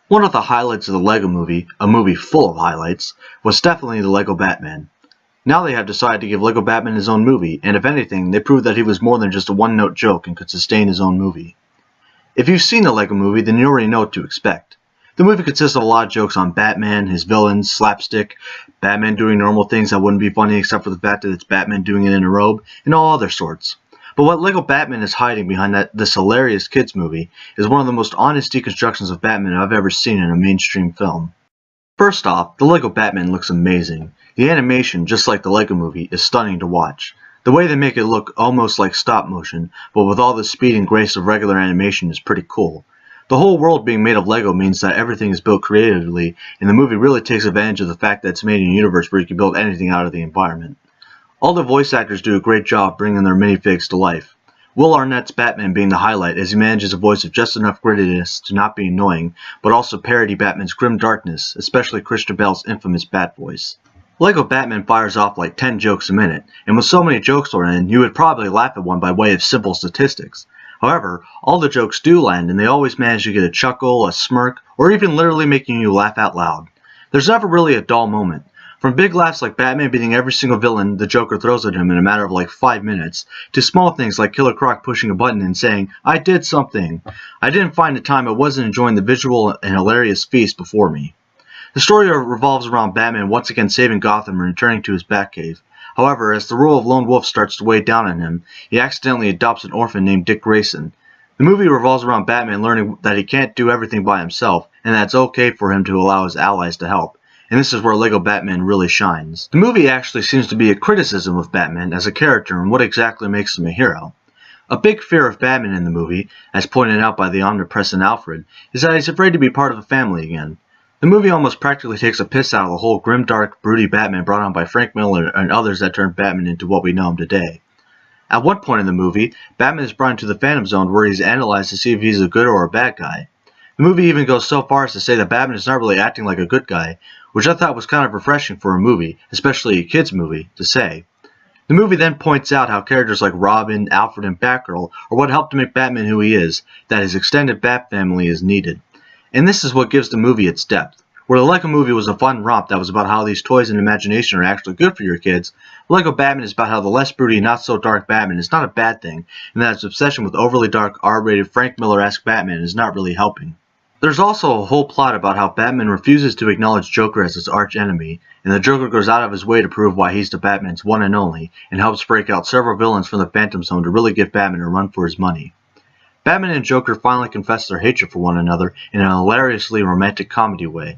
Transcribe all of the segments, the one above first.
One of the highlights of the LEGO Movie, a movie full of highlights, was definitely the LEGO Batman. Now they have decided to give LEGO Batman his own movie, and if anything, they proved that he was more than just a one-note joke and could sustain his own movie. If you've seen the LEGO Movie, then you already know what to expect. The movie consists of a lot of jokes on Batman, his villains, slapstick, Batman doing normal things that wouldn't be funny except for the fact that it's Batman doing it in a robe, and all other sorts. But what LEGO Batman is hiding behind this hilarious kids movie is one of the most honest deconstructions of Batman I've ever seen in a mainstream film. First off, the LEGO Batman looks amazing. The animation, just like the LEGO Movie, is stunning to watch. The way they make it look almost like stop motion, but with all the speed and grace of regular animation is pretty cool. The whole world being made of LEGO means that everything is built creatively, and the movie really takes advantage of the fact that it's made in a universe where you can build anything out of the environment. All the voice actors do a great job bringing their minifigs to life. Will Arnett's Batman being the highlight as he manages a voice of just enough grittiness to not be annoying, but also parody Batman's grim darkness, especially Christian Bale's infamous Bat voice. LEGO Batman fires off like 10 jokes a minute, and with so many jokes thrown in, you would probably laugh at one by way of simple statistics. However, all the jokes do land, and they always manage to get a chuckle, a smirk, or even literally making you laugh out loud. There's never really a dull moment. From big laughs like Batman beating every single villain the Joker throws at him in a matter of like 5 minutes, to small things like Killer Croc pushing a button and saying, "I did something. I didn't find the time I wasn't enjoying the visual and hilarious feast before me." The story revolves around Batman once again saving Gotham and returning to his Batcave. However, as the role of lone wolf starts to weigh down on him, he accidentally adopts an orphan named Dick Grayson. The movie revolves around Batman learning that he can't do everything by himself, and that it's okay for him to allow his allies to help. And this is where LEGO Batman really shines. The movie actually seems to be a criticism of Batman as a character and what exactly makes him a hero. A big fear of Batman in the movie, as pointed out by the omnipresent Alfred, is that he's afraid to be part of the family again. The movie almost practically takes a piss out of the whole grimdark, broody Batman brought on by Frank Miller and others that turned Batman into what we know him today. At one point in the movie, Batman is brought into the Phantom Zone where he's analyzed to see if he's a good or a bad guy. The movie even goes so far as to say that Batman is not really acting like a good guy, which I thought was kind of refreshing for a movie, especially a kids movie, to say. The movie then points out how characters like Robin, Alfred, and Batgirl are what helped to make Batman who he is, that his extended Bat family is needed. And this is what gives the movie its depth. Where the LEGO Movie was a fun romp that was about how these toys and imagination are actually good for your kids, LEGO Batman is about how the less broody, not so dark Batman is not a bad thing, and that its obsession with overly dark, R-rated, Frank Miller-esque Batman is not really helping. There's also a whole plot about how Batman refuses to acknowledge Joker as his arch-enemy, and the Joker goes out of his way to prove why he's the Batman's one and only, and helps break out several villains from the Phantom Zone to really give Batman a run for his money. Batman and Joker finally confess their hatred for one another in a hilariously romantic comedy way.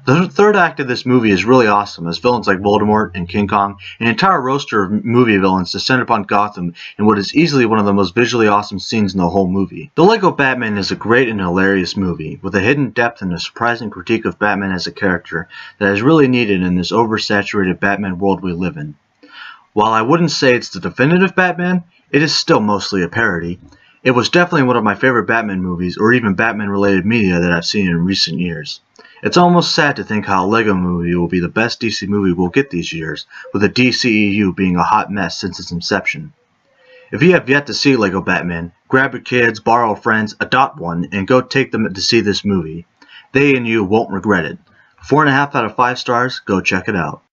The third act of this movie is really awesome, as villains like Voldemort and King Kong, an entire roster of movie villains descend upon Gotham in what is easily one of the most visually awesome scenes in the whole movie. The LEGO Batman is a great and hilarious movie, with a hidden depth and a surprising critique of Batman as a character that is really needed in this oversaturated Batman world we live in. While I wouldn't say it's the definitive Batman, it is still mostly a parody. It was definitely one of my favorite Batman movies, or even Batman-related media that I've seen in recent years. It's almost sad to think how a LEGO Movie will be the best DC movie we'll get these years, with the DCEU being a hot mess since its inception. If you have yet to see LEGO Batman, grab your kids, borrow friends, adopt one, and go take them to see this movie. They and you won't regret it. 4.5 out of 5 stars, go check it out.